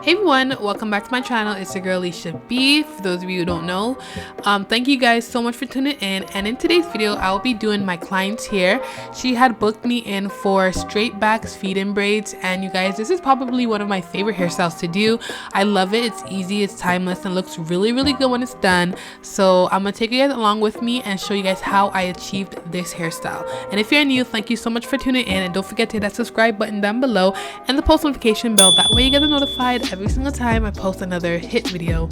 Hey everyone, welcome back to my channel. It's your girl Alisia.B. For those of you who don't know, thank you guys so much for tuning in. And in today's video, I will be doing my client's hair. She had booked me in for straight backs, feed-in braids, and you guys, this is probably one of my favorite hairstyles to do. I love it. It's easy, it's timeless, and looks really good when it's done. So I'm gonna take you guys along with me and show you guys how I achieved this hairstyle. And if you're new, thank you so much for tuning in, and don't forget to hit that subscribe button down below and the post notification bell. That way you get notified every single time I post another hit video.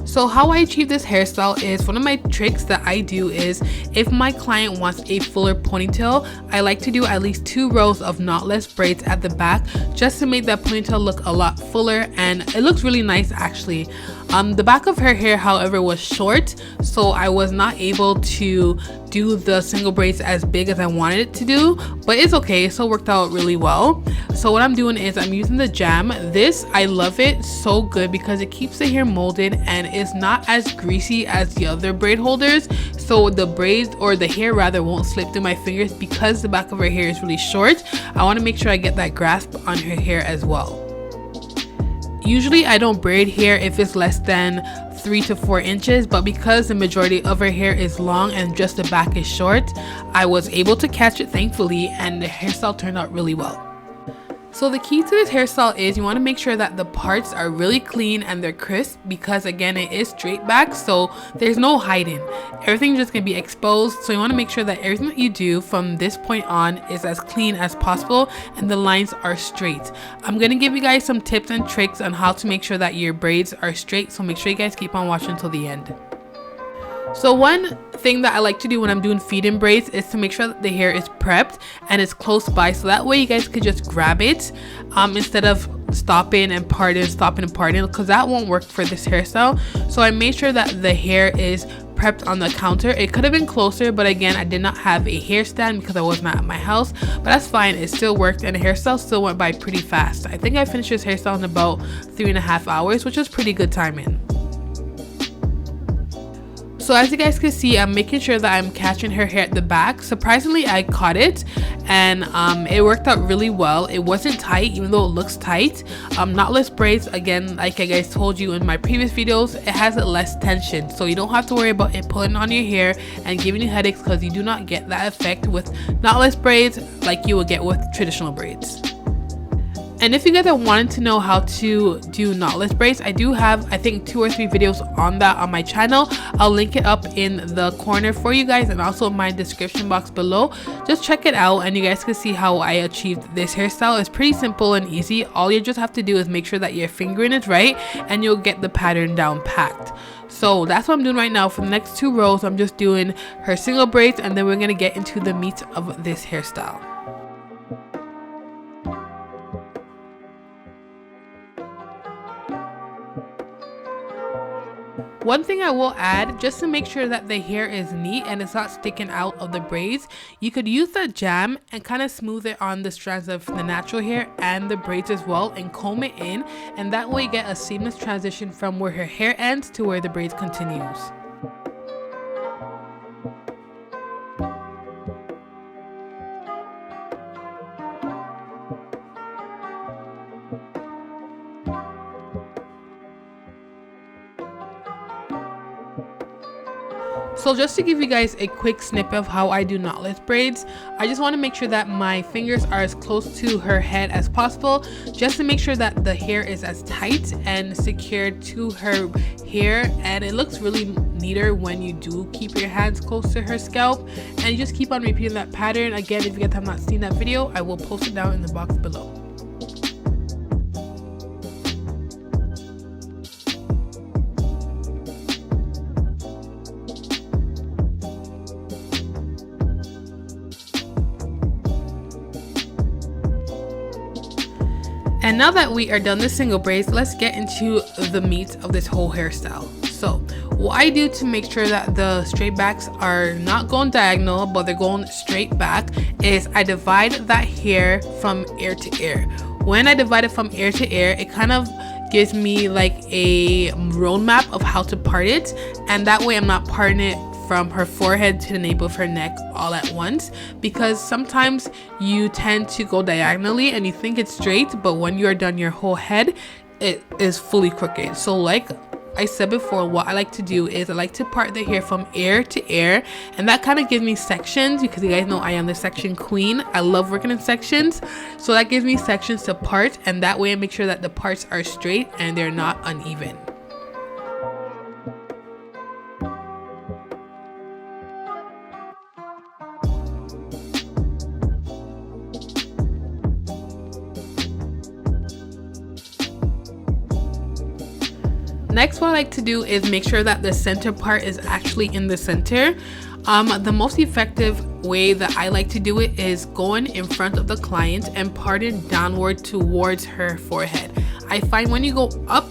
So how I achieve this hairstyle is, one of my tricks that I do is, if my client wants a fuller ponytail, I like to do at least 2 rows of knotless braids at the back just to make that ponytail look a lot fuller, and it looks really nice actually. The back of her hair, however, was short, so I was not able to do the single braids as big as I wanted it to do, but it's okay, it still worked out really well. So what I'm doing is I'm using the jam. This, I love it so good because it keeps the hair molded and it's not as greasy as the other braid holders, so the braids, or the hair rather, won't slip through my fingers. Because the back of her hair is really short, I want to make sure I get that grasp on her hair as well. Usually I don't braid hair if it's less than 3 to 4 inches, but because the majority of her hair is long and just the back is short, I was able to catch it thankfully, and the hairstyle turned out really well. So the key to this hairstyle is you want to make sure that the parts are really clean and they're crisp, because again, it is straight back, so there's no hiding. Everything's just going to be exposed, so you want to make sure that everything that you do from this point on is as clean as possible and the lines are straight. I'm going to give you guys some tips and tricks on how to make sure that your braids are straight, so make sure you guys keep on watching until the end. So one thing that I like to do when I'm doing feed-in braids is to make sure that the hair is prepped and it's close by, so that way you guys could just grab it instead of stopping and parting, because that won't work for this hairstyle. So I made sure that the hair is prepped on the counter. It could have been closer, but again, I did not have a hair stand because I was not at my house, but that's fine. It still worked and the hairstyle still went by pretty fast. I think I finished this hairstyle in about 3.5 hours, which is pretty good timing. So as you guys can see, I'm making sure that I'm catching her hair at the back. Surprisingly, I caught it and it worked out really well. It wasn't tight, even though it looks tight. Knotless braids, again, like I guys told you in my previous videos, it has less tension, so you don't have to worry about it pulling on your hair and giving you headaches, because you do not get that effect with knotless braids like you will get with traditional braids. And if you guys are wanting to know how to do knotless braids, I do have, I think, 2 or 3 videos on that on my channel. I'll link it up in the corner for you guys and also in my description box below. Just check it out and you guys can see how I achieved this hairstyle. It's pretty simple and easy. All you just have to do is make sure that your fingering is right and you'll get the pattern down packed. So that's what I'm doing right now. For the next 2 rows, I'm just doing her single braids, and then we're going to get into the meat of this hairstyle. One thing I will add, just to make sure that the hair is neat and it's not sticking out of the braids, you could use the jam and kind of smooth it on the strands of the natural hair and the braids as well, and comb it in, and that way you get a seamless transition from where her hair ends to where the braids continues. So just to give you guys a quick snippet of how I do knotless braids, I just want to make sure that my fingers are as close to her head as possible, just to make sure that the hair is as tight and secured to her hair, and it looks really neater when you do keep your hands close to her scalp, and you just keep on repeating that pattern. Again, if you guys have not seen that video, I will post it down in the box below. And now that we are done the single braids, let's get into the meat of this whole hairstyle. So what I do to make sure that the straight backs are not going diagonal, but they're going straight back, is I divide that hair from ear to ear. When I divide it from ear to ear, it kind of gives me like a roadmap of how to part it, and that way I'm not parting it from her forehead to the nape of her neck all at once, because sometimes you tend to go diagonally and you think it's straight, but when you're done your whole head, it is fully crooked. So like I said before, what I like to do is I like to part the hair from ear to ear, and that kind of gives me sections, because you guys know I am the section queen. I love working in sections, so that gives me sections to part, and that way I make sure that the parts are straight and they're not uneven. Next, what I like to do is make sure that the center part is actually in the center. The most effective way that I like to do it is going in front of the client and parting downward towards her forehead. I find when you go up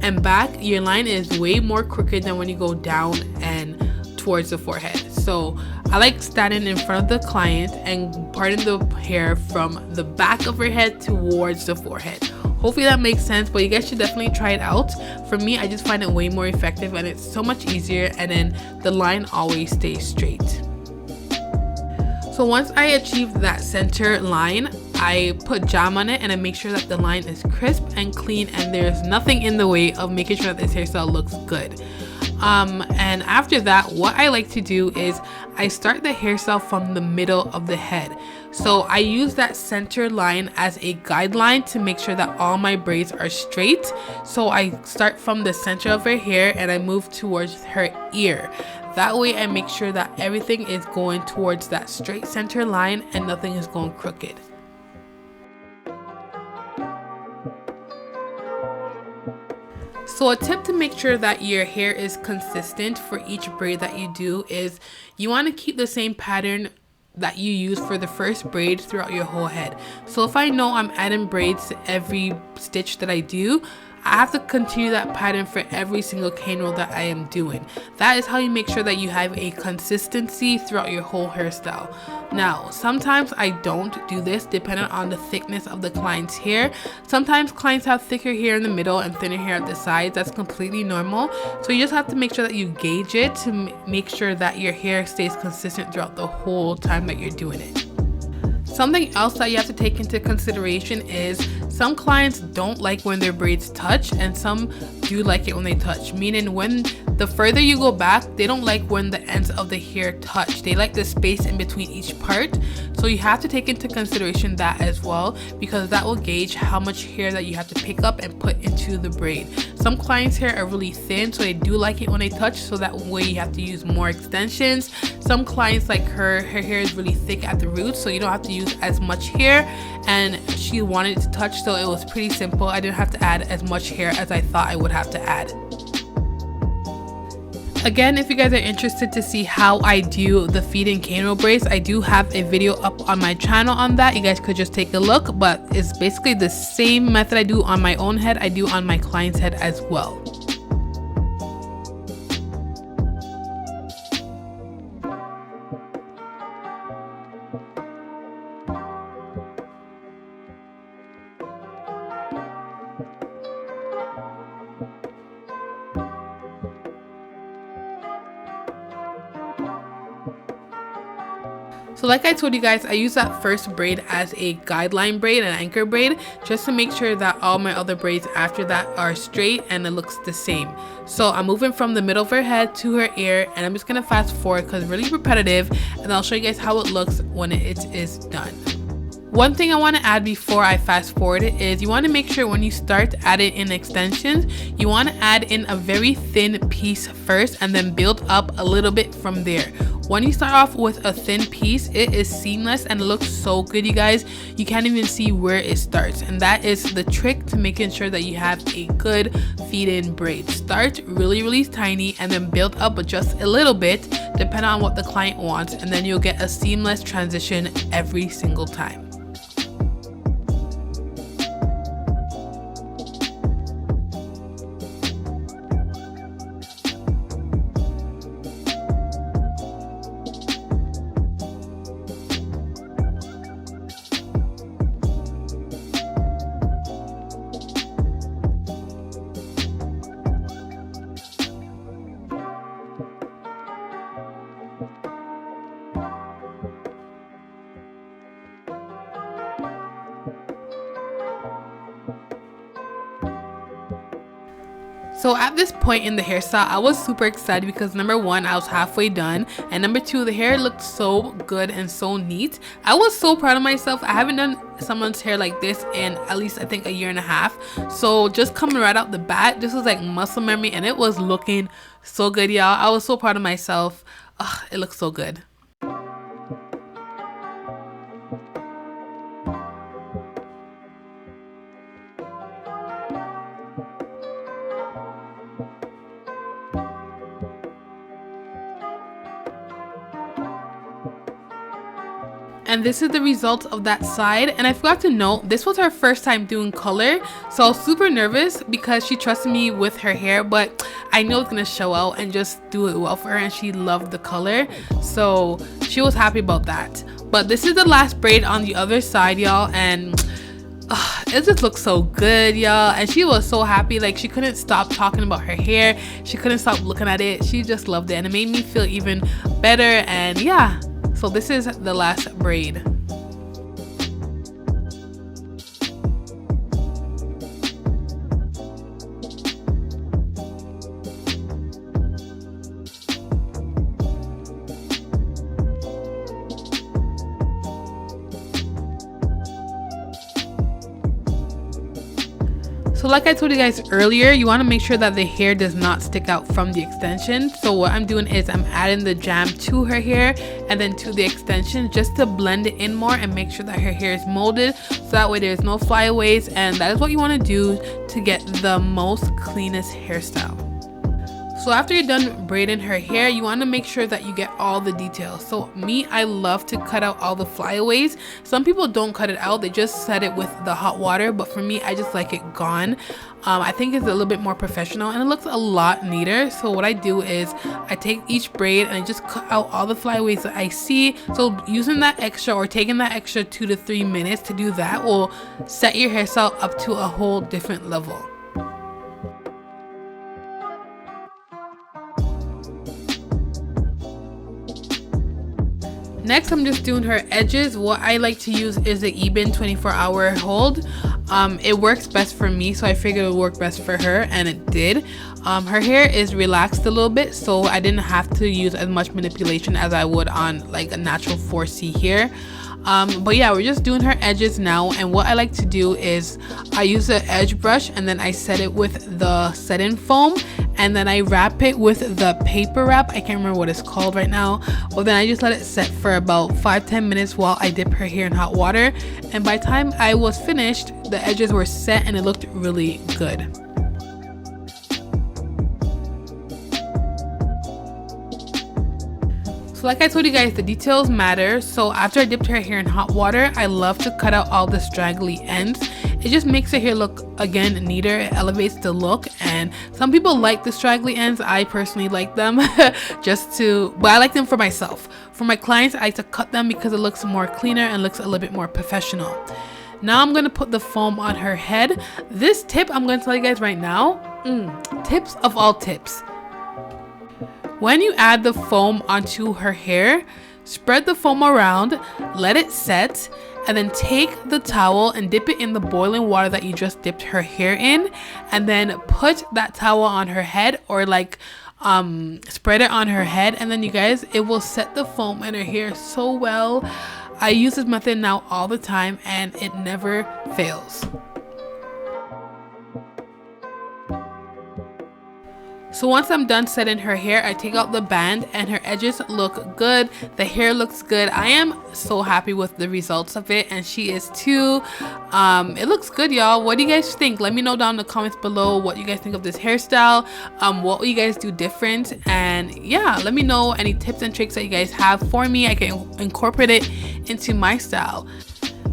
and back, your line is way more crooked than when you go down and towards the forehead. So I like standing in front of the client and parting the hair from the back of her head towards the forehead. Hopefully that makes sense, but you guys should definitely try it out. For me, I just find it way more effective and it's so much easier, and then the line always stays straight. So once I achieve that center line, I put jam on it and I make sure that the line is crisp and clean and there's nothing in the way of making sure that this hairstyle looks good. And after that, what I like to do is I start the hairstyle from the middle of the head. So I use that center line as a guideline to make sure that all my braids are straight. So I start from the center of her hair and I move towards her ear. That way I make sure that everything is going towards that straight center line and nothing is going crooked. So a tip to make sure that your hair is consistent for each braid that you do is you want to keep the same pattern that you use for the first braid throughout your whole head. So if I know I'm adding braids to every stitch that I do, I have to continue that pattern for every single cane roll that I am doing. That is how you make sure that you have a consistency throughout your whole hairstyle. Now, sometimes I don't do this depending on the thickness of the client's hair. Sometimes clients have thicker hair in the middle and thinner hair at the sides. That's completely normal. So you just have to make sure that you gauge it to make sure that your hair stays consistent throughout the whole time that you're doing it. Something else that you have to take into consideration is some clients don't like when their braids touch and some do like it when they touch, meaning when the further you go back, they don't like when the ends of the hair touch. They like the space in between each part. So you have to take into consideration that as well, because that will gauge how much hair that you have to pick up and put into the braid. Some clients' hair are really thin, so they do like it when they touch, so that way you have to use more extensions. Some clients, like her hair is really thick at the roots, so you don't have to use as much hair, and she wanted it to touch, so it was pretty simple. I didn't have to add as much hair as I thought I would have to add. Again, if you guys are interested to see how I do the feed and cane roll braids, I do have a video up on my channel on that. You guys could just take a look, but it's basically the same method I do on my own head, I do on my client's head as well. So like I told you guys, I use that first braid as a guideline braid, an anchor braid, just to make sure that all my other braids after that are straight and it looks the same. So I'm moving from the middle of her head to her ear, and I'm just gonna fast forward because it's really repetitive, and I'll show you guys how it looks when it is done. One thing I want to add before I fast forward it is you want to make sure when you start adding in extensions, you want to add in a very thin piece first and then build up a little bit from there. When you start off with a thin piece, it is seamless and it looks so good, you guys. You can't even see where it starts, and that is the trick to making sure that you have a good feed-in braid. Start really tiny and then build up just a little bit depending on what the client wants, and then you'll get a seamless transition every single time. So at this point in the hairstyle, I was super excited because number one, I was halfway done, and number two, the hair looked so good and so neat. I was so proud of myself. I haven't done someone's hair like this in at least I think a year and a half. So just coming right out the bat, this was like muscle memory, and it was looking so good, y'all. I was so proud of myself. Ugh, it looks so good. And this is the result of that side. And I forgot to note, this was her first time doing color, so I was super nervous because she trusted me with her hair, but I know it's gonna show out and just do it well for her, and she loved the color, so she was happy about that. But this is the last braid on the other side, y'all, and it just looks so good, y'all. And she was so happy, like she couldn't stop talking about her hair, she couldn't stop looking at it, she just loved it, and it made me feel even better. And yeah, so this is the last braid. So like I told you guys earlier, you want to make sure that the hair does not stick out from the extension. So what I'm doing is I'm adding the jam to her hair and then to the extension just to blend it in more and make sure that her hair is molded, so that way there's no flyaways, and that is what you want to do to get the most cleanest hairstyle. So after you're done braiding her hair, you want to make sure that you get all the details. So me, I love to cut out all the flyaways. Some people don't cut it out, they just set it with the hot water, but for me, I just like it gone. I think it's a little bit more professional and it looks a lot neater. So what I do is I take each braid and I just cut out all the flyaways that I see. So using that extra or taking that extra 2 to 3 minutes to do that will set your hairstyle up to a whole different level. Next, I'm just doing her edges. What I like to use is the Eben 24-hour hold. It works best for me, so I figured it would work best for her, and it did. Her hair is relaxed a little bit, so I didn't have to use as much manipulation as I would on like a natural 4C hair. But yeah, we're just doing her edges now, and what I like to do is I use the edge brush and then I set it with the set-in foam, and then I wrap it with the paper wrap. I can't remember what it's called right now, but then I just let it set for about 5-10 minutes while I dip her hair in hot water, and by the time I was finished, the edges were set and it looked really good. So like I told you guys, the details matter. So after I dipped her hair in hot water, I love to cut out all the straggly ends. It just makes her hair look, again, neater. It elevates the look, and some people like the straggly ends. I personally like them but I like them for myself. For my clients, I like to cut them because it looks more cleaner and looks a little bit more professional. Now I'm going to put the foam on her head. This tip I'm going to tell you guys right now, tips of all tips. When you add the foam onto her hair, spread the foam around, let it set, and then take the towel and dip it in the boiling water that you just dipped her hair in, and then put that towel on her head, or like spread it on her head, and then you guys, it will set the foam in her hair so well. I use this method now all the time and it never fails. So once I'm done setting her hair, I take out the band and her edges look good. The hair looks good. I am so happy with the results of it, and she is too. It looks good, y'all. What do you guys think? Let me know down in the comments below what you guys think of this hairstyle. What will you guys do different? And yeah, let me know any tips and tricks that you guys have for me. I can incorporate it into my style.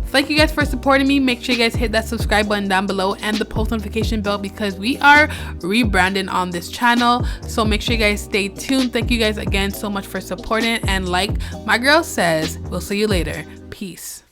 Thank you guys for supporting me. Make sure you guys hit that subscribe button down below and the post notification bell, because we are rebranding on this channel. So make sure you guys stay tuned. Thank you guys again so much for supporting, and like my girl says, we'll see you later. Peace.